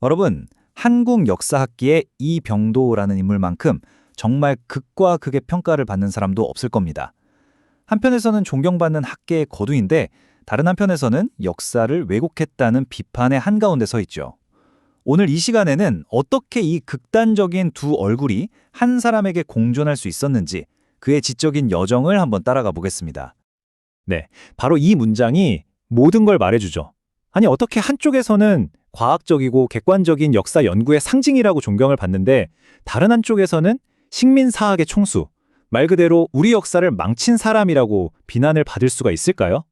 여러분, 한국 역사학기의 이병도라는 인물만큼 정말 극과 극의 평가를 받는 사람도 없을 겁니다. 한편에서는 존경받는 학계의 거두인데 다른 한편에서는 역사를 왜곡했다는 비판의 한가운데 서 있죠. 오늘 이 시간에는 어떻게 이 극단적인 두 얼굴이 한 사람에게 공존할 수 있었는지 그의 지적인 여정을 한번 따라가 보겠습니다. 네, 바로 이 문장이 모든 걸 말해주죠. 아니, 어떻게 한쪽에서는 과학적이고 객관적인 역사 연구의 상징이라고 존경을 받는데 다른 한쪽에서는 식민사학의 총수, 말 그대로 우리 역사를 망친 사람이라고 비난을 받을 수가 있을까요?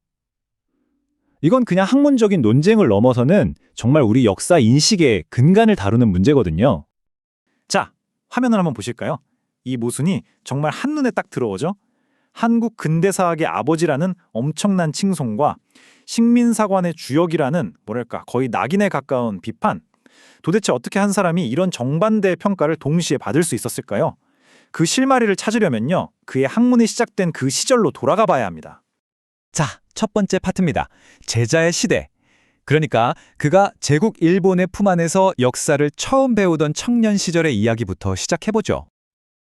이건 그냥 학문적인 논쟁을 넘어서는 정말 우리 역사 인식의 근간을 다루는 문제거든요. 자, 화면을 한번 보실까요? 이 모순이 정말 한눈에 딱 들어오죠? 한국 근대사학의 아버지라는 엄청난 칭송과 식민사관의 주역이라는 뭐랄까 거의 낙인에 가까운 비판. 도대체 어떻게 한 사람이 이런 정반대의 평가를 동시에 받을 수 있었을까요? 그 실마리를 찾으려면요. 그의 학문이 시작된 그 시절로 돌아가 봐야 합니다. 자, 첫 번째 파트입니다. 제자의 시대. 그러니까 그가 제국 일본의 품 안에서 역사를 처음 배우던 청년 시절의 이야기부터 시작해보죠.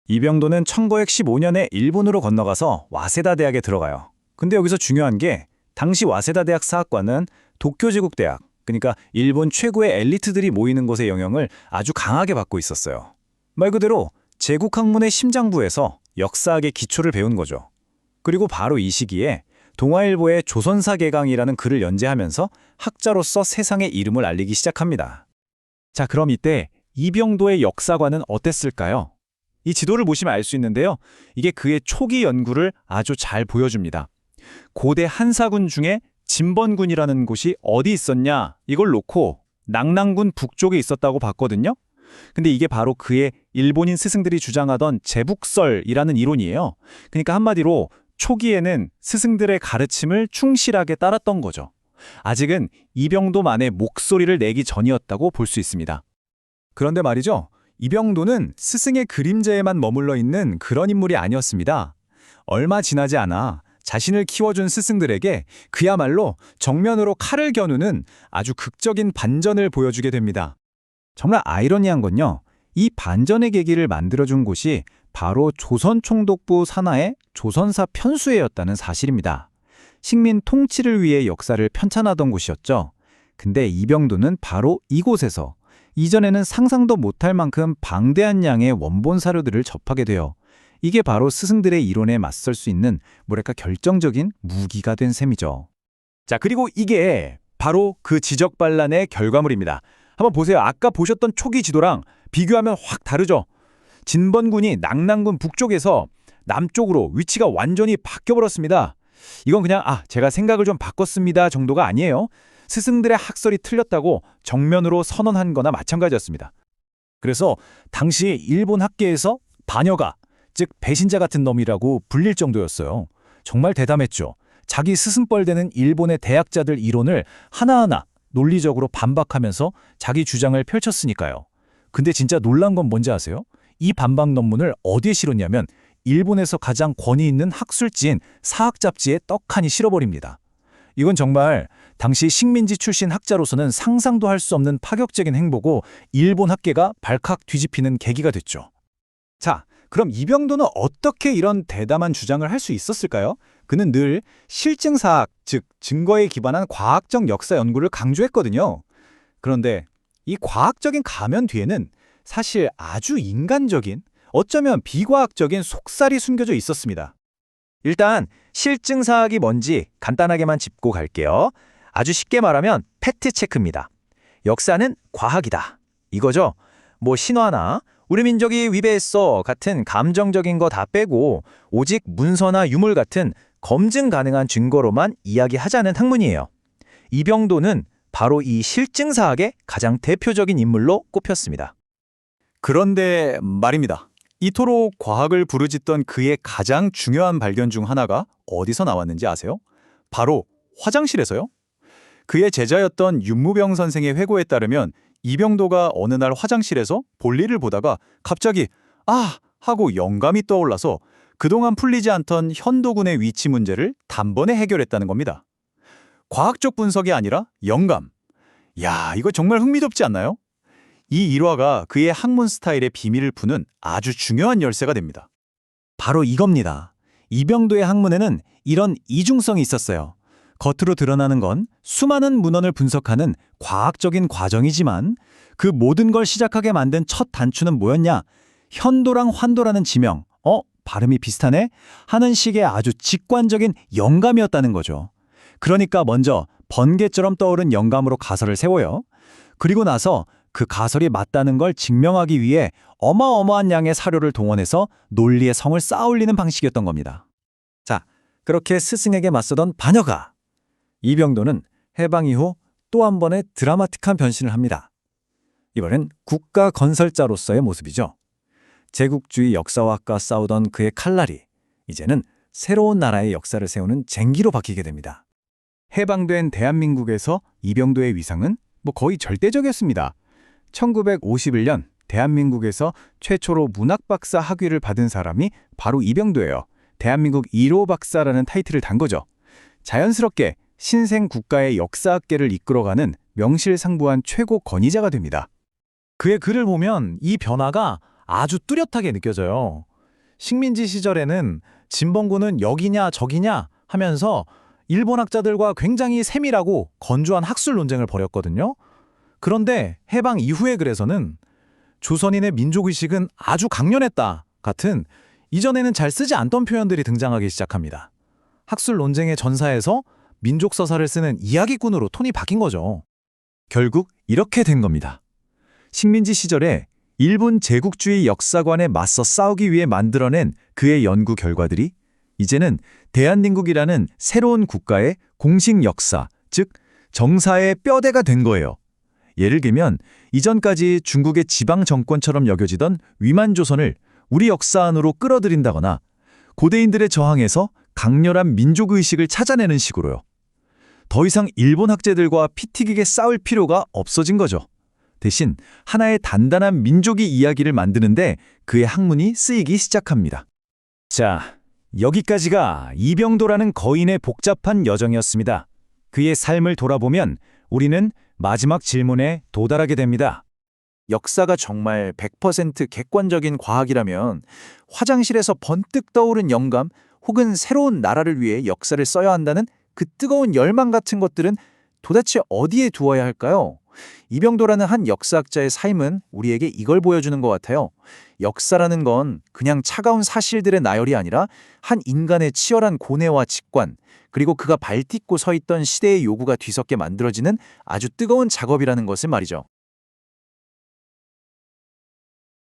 이병도는 1915년에 일본으로 건너가서 와세다 대학에 들어가요. 근데 여기서 중요한 게 당시 와세다 대학 사학과는 도쿄 제국대학, 그러니까 일본 최고의 엘리트들이 모이는 곳의 영향을 아주 강하게 받고 있었어요. 말 그대로 제국학문의 심장부에서 역사학의 기초를 배운 거죠. 그리고 바로 이 시기에 동아일보의 조선사 개강이라는 글을 연재하면서 학자로서 세상에 이름을 알리기 시작합니다. 자, 그럼 이때 이병도의 역사관은 어땠을까요? 이 지도를 보시면 알 수 있는데요. 이게 그의 초기 연구를 아주 잘 보여줍니다. 고대 한사군 중에 진번군이라는 곳이 어디 있었냐 이걸 놓고 낙랑군 북쪽에 있었다고 봤거든요. 근데 이게 바로 그의 일본인 스승들이 주장하던 제북설이라는 이론이에요. 그러니까 한마디로 초기에는 스승들의 가르침을 충실하게 따랐던 거죠. 아직은 이병도만의 목소리를 내기 전이었다고 볼 수 있습니다. 그런데 말이죠. 이병도는 스승의 그림자에만 머물러 있는 그런 인물이 아니었습니다. 얼마 지나지 않아 자신을 키워준 스승들에게 그야말로 정면으로 칼을 겨누는 아주 극적인 반전을 보여주게 됩니다. 정말 아이러니한 건요. 이 반전의 계기를 만들어준 곳이 바로 조선총독부 산하의 조선사 편수회였다는 사실입니다. 식민 통치를 위해 역사를 편찬하던 곳이었죠. 근데 이병도는 바로 이곳에서 이전에는 상상도 못할 만큼 방대한 양의 원본 사료들을 접하게 돼요. 이게 바로 스승들의 이론에 맞설 수 있는 뭐랄까 결정적인 무기가 된 셈이죠. 자, 그리고 이게 바로 그 지적반란의 결과물입니다. 한번 보세요. 아까 보셨던 초기 지도랑 비교하면 확 다르죠? 진번군이 낙랑군 북쪽에서 남쪽으로 위치가 완전히 바뀌어버렸습니다. 이건 그냥 제가 생각을 좀 바꿨습니다 정도가 아니에요. 스승들의 학설이 틀렸다고 정면으로 선언한 거나 마찬가지였습니다. 그래서 당시 일본 학계에서 반여가, 즉 배신자 같은 놈이라고 불릴 정도였어요. 정말 대담했죠. 자기 스승뻘되는 일본의 대학자들 이론을 하나하나 논리적으로 반박하면서 자기 주장을 펼쳤으니까요. 근데 진짜 놀란 건 뭔지 아세요? 이 반박 논문을 어디에 실었냐면 일본에서 가장 권위 있는 학술지인 사학 잡지에 떡하니 실어버립니다. 이건 정말 당시 식민지 출신 학자로서는 상상도 할 수 없는 파격적인 행보고 일본 학계가 발칵 뒤집히는 계기가 됐죠. 자, 그럼 이병도는 어떻게 이런 대담한 주장을 할 수 있었을까요? 그는 늘 실증사학, 즉 증거에 기반한 과학적 역사 연구를 강조했거든요. 그런데 이 과학적인 가면 뒤에는 사실 아주 인간적인, 어쩌면 비과학적인 속살이 숨겨져 있었습니다. 일단 실증사학이 뭔지 간단하게만 짚고 갈게요. 아주 쉽게 말하면 팩트체크입니다. 역사는 과학이다. 이거죠. 뭐 신화나 우리 민족이 위배했어 같은 감정적인 거 다 빼고 오직 문서나 유물 같은 검증 가능한 증거로만 이야기하자는 학문이에요. 이병도는 바로 이 실증사학의 가장 대표적인 인물로 꼽혔습니다. 그런데 말입니다. 이토록 과학을 부르짖던 그의 가장 중요한 발견 중 하나가 어디서 나왔는지 아세요? 바로 화장실에서요. 그의 제자였던 윤무병 선생의 회고에 따르면 이병도가 어느 날 화장실에서 볼일을 보다가 갑자기 하고 영감이 떠올라서 그동안 풀리지 않던 현도군의 위치 문제를 단번에 해결했다는 겁니다. 과학적 분석이 아니라 영감. 야, 이거 정말 흥미롭지 않나요? 이 일화가 그의 학문 스타일의 비밀을 푸는 아주 중요한 열쇠가 됩니다. 바로 이겁니다. 이병도의 학문에는 이런 이중성이 있었어요. 겉으로 드러나는 건 수많은 문헌을 분석하는 과학적인 과정이지만 그 모든 걸 시작하게 만든 첫 단추는 뭐였냐? 현도랑 환도라는 지명, 발음이 비슷하네? 하는 식의 아주 직관적인 영감이었다는 거죠. 그러니까 먼저 번개처럼 떠오른 영감으로 가설을 세워요. 그리고 나서 그 가설이 맞다는 걸 증명하기 위해 어마어마한 양의 사료를 동원해서 논리의 성을 쌓아올리는 방식이었던 겁니다. 자, 그렇게 스승에게 맞서던 반여가 이병도는 해방 이후 또 한 번의 드라마틱한 변신을 합니다. 이번엔 국가 건설자로서의 모습이죠. 제국주의 역사학과 싸우던 그의 칼날이 이제는 새로운 나라의 역사를 세우는 쟁기로 바뀌게 됩니다. 해방된 대한민국에서 이병도의 위상은 거의 절대적이었습니다. 1951년 대한민국에서 최초로 문학박사 학위를 받은 사람이 바로 이병도예요. 대한민국 1호 박사라는 타이틀을 단 거죠. 자연스럽게 신생 국가의 역사학계를 이끌어가는 명실상부한 최고 권위자가 됩니다. 그의 글을 보면 이 변화가 아주 뚜렷하게 느껴져요. 식민지 시절에는 진봉구는 여기냐 저기냐 하면서 일본 학자들과 굉장히 세밀하고 건조한 학술 논쟁을 벌였거든요. 그런데 해방 이후의 글에서는 조선인의 민족의식은 아주 강렬했다 같은 이전에는 잘 쓰지 않던 표현들이 등장하기 시작합니다. 학술 논쟁의 전사에서 민족 서사를 쓰는 이야기꾼으로 톤이 바뀐 거죠. 결국 이렇게 된 겁니다. 식민지 시절에 일본 제국주의 역사관에 맞서 싸우기 위해 만들어낸 그의 연구 결과들이 이제는 대한민국이라는 새로운 국가의 공식 역사, 즉 정사의 뼈대가 된 거예요. 예를 들면 이전까지 중국의 지방 정권처럼 여겨지던 위만 조선을 우리 역사 안으로 끌어들인다거나 고대인들의 저항에서 강렬한 민족의식을 찾아내는 식으로요. 더 이상 일본 학자들과 피 튀기게 싸울 필요가 없어진 거죠. 대신 하나의 단단한 민족의 이야기를 만드는데 그의 학문이 쓰이기 시작합니다. 자, 여기까지가 이병도라는 거인의 복잡한 여정이었습니다. 그의 삶을 돌아보면 우리는 마지막 질문에 도달하게 됩니다. 역사가 정말 100% 객관적인 과학이라면 화장실에서 번뜩 떠오른 영감 혹은 새로운 나라를 위해 역사를 써야 한다는 그 뜨거운 열망 같은 것들은 도대체 어디에 두어야 할까요? 이병도라는 한 역사학자의 삶은 우리에게 이걸 보여주는 것 같아요. 역사라는 건 그냥 차가운 사실들의 나열이 아니라 한 인간의 치열한 고뇌와 직관, 그리고 그가 발딛고 서 있던 시대의 요구가 뒤섞여 만들어지는 아주 뜨거운 작업이라는 것을 말이죠.